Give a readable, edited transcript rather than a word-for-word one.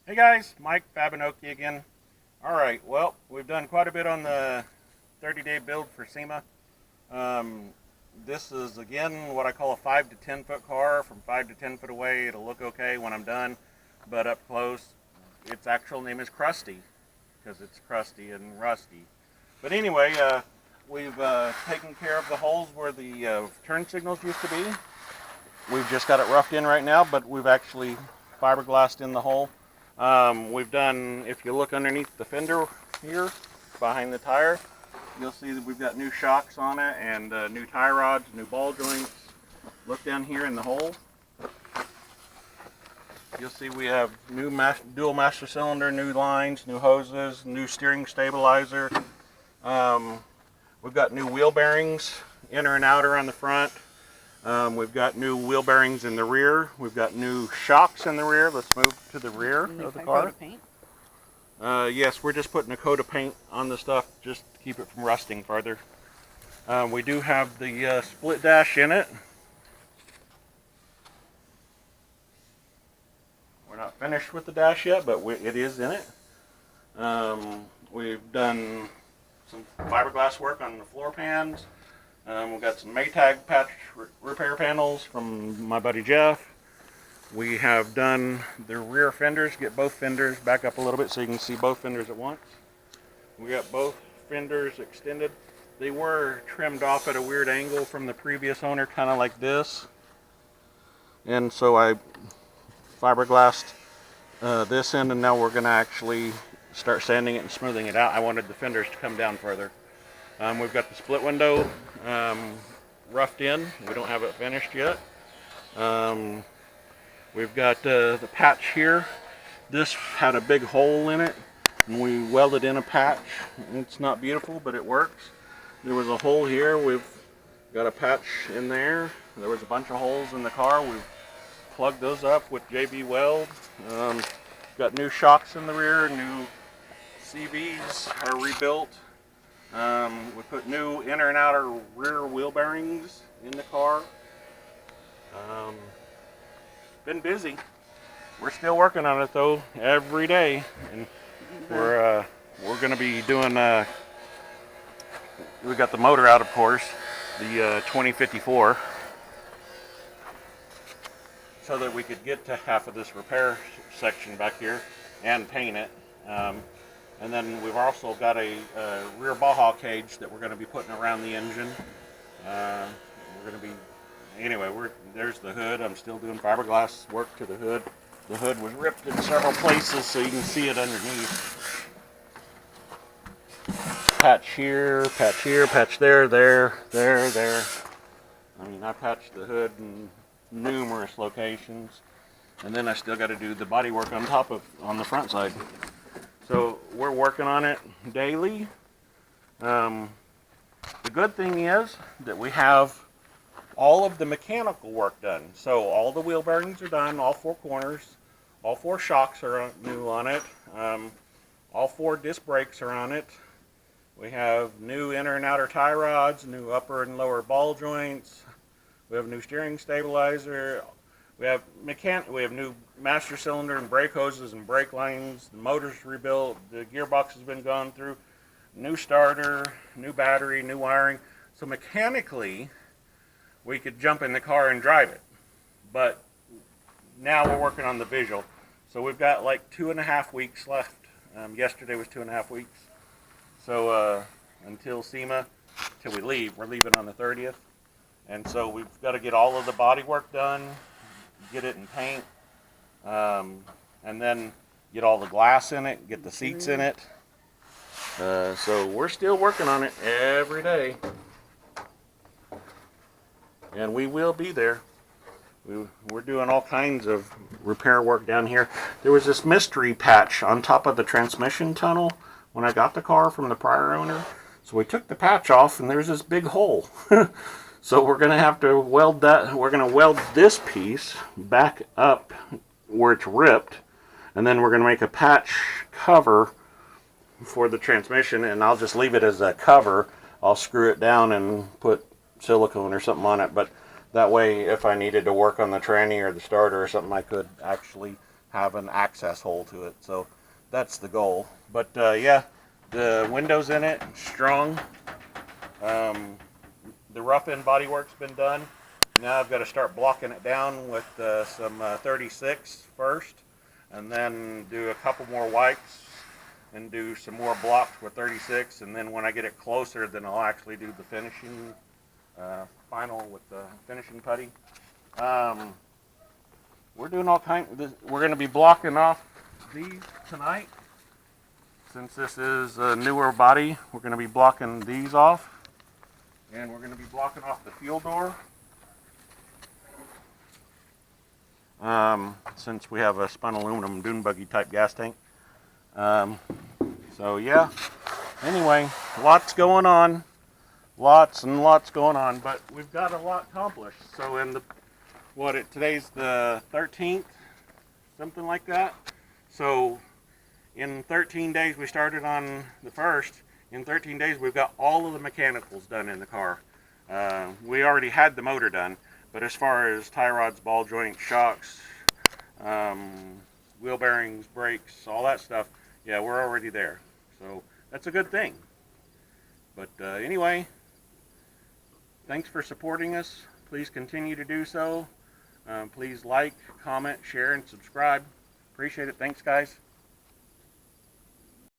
Hey guys, Mike Fab'n again. Alright, well, we've done quite a bit on the 30-day build for Sema. Um, this is, again, what I call a 5 to 10 foot car. From 5 to 10 foot away, it'll look okay when I'm done, but up close, its actual name is Krusty, because it's crusty and rusty. But anyway, we've taken care of the holes where the turn signals used to be. We've just got it roughed in right now, but we've actually fiberglassed in the hole. We've done, if you look underneath the fender here, behind the tire, you'll see that we've got new shocks on it and new tie rods, new ball joints. Look down here in the hole. You'll see we have new dual master cylinder, new lines, new hoses, new steering stabilizer. We've got new wheel bearings, inner and outer on the front. We've got new wheel bearings in the rear. We've got new shocks in the rear. Let's move to the rear of the car. Coat of paint? Yes, we're just putting a coat of paint on the stuff just to keep it from rusting further. We do have the split dash in it. We're not finished with the dash yet, but it is in it. We've done some fiberglass work on the floor pans. We've got some Maytag patch repair panels from my buddy Jeff. We have done the rear fenders, get both fenders back up a little bit so you can see both fenders at once. We got both fenders extended. They were trimmed off at a weird angle from the previous owner, kind of like this. And so I fiberglassed this end, and now we're going to actually start sanding it and smoothing it out. I wanted the fenders to come down further. We've got the split window roughed in. We don't have it finished yet. We've got the patch here. This had a big hole in it, and we welded in a patch. It's not beautiful, but it works. There was a hole here. We've got a patch in there. There was a bunch of holes in the car. We've plugged those up with JB Weld. Got new shocks in the rear. New CVs are rebuilt. We put new inner and outer rear wheel bearings in the car. Been busy. We're still working on it though every day, and we're going to be doing. We got the motor out, of course, the 2054, so that we could get to half of this repair section back here and paint it. And then we've also got a rear baja cage that we're going to be putting around the engine. We're going to be, anyway, there's the hood. I'm still doing fiberglass work to the hood. The hood was ripped in several places so you can see it underneath. Patch here, patch there, there. I mean, I patched the hood in numerous locations. And then I still got to do the body work on the front side. So we're working on it daily. The good thing is that we have all of the mechanical work done. So all the wheel bearings are done, all four corners. All four shocks are new on it. All four disc brakes are on it. We have new inner and outer tie rods, new upper and lower ball joints. We have new steering stabilizer. We have new master cylinder and brake hoses and brake lines. The motor's rebuilt. The gearbox has been gone through. New starter, new battery, new wiring. So mechanically, we could jump in the car and drive it. But now we're working on the visual. So we've got like 2.5 weeks left. Yesterday was 2.5 weeks. So until Sema, till we leave, we're leaving on the 30th. And so we've got to get all of the body work done, get it in paint, and then get all the glass in it, get the seats in it. So we're still working on it every day, and we will be there. We're doing all kinds of repair work down here. There was this mystery patch on top of the transmission tunnel when I got the car from the prior owner. So we took the patch off, and there's this big hole. So we're going to have to weld that. We're going to weld this piece back up where it's ripped, and then we're going to make a patch cover for the transmission, and I'll just leave it as a cover. I'll screw it down and put silicone or something on it, but that way if I needed to work on the tranny or the starter or something, I could actually have an access hole to it. So that's the goal. But yeah, the windows in it strong. The rough end body work's been done. Now I've got to start blocking it down with some 36 first, and then do a couple more wipes and do some more blocks with 36, and then when I get it closer, then I'll actually do the finishing final with the finishing putty. We're doing all kinds. We're going to be blocking off these tonight. Since this is a newer body, we're going to be blocking these off, and we're going to be blocking off the fuel door. Since we have a spun aluminum dune buggy type gas tank. So yeah, anyway, lots going on, lots and lots going on, but we've got a lot accomplished. So in today's the 13th, something like that. So in 13 days, we started on the 1st. In 13 days, we've got all of the mechanicals done in the car. We already had the motor done, but as far as tie rods, ball joints, shocks, wheel bearings, brakes, all that stuff, yeah, we're already there. So that's a good thing. But anyway, thanks for supporting us. Please continue to do so. Please like, comment, share, and subscribe. Appreciate it. Thanks, guys.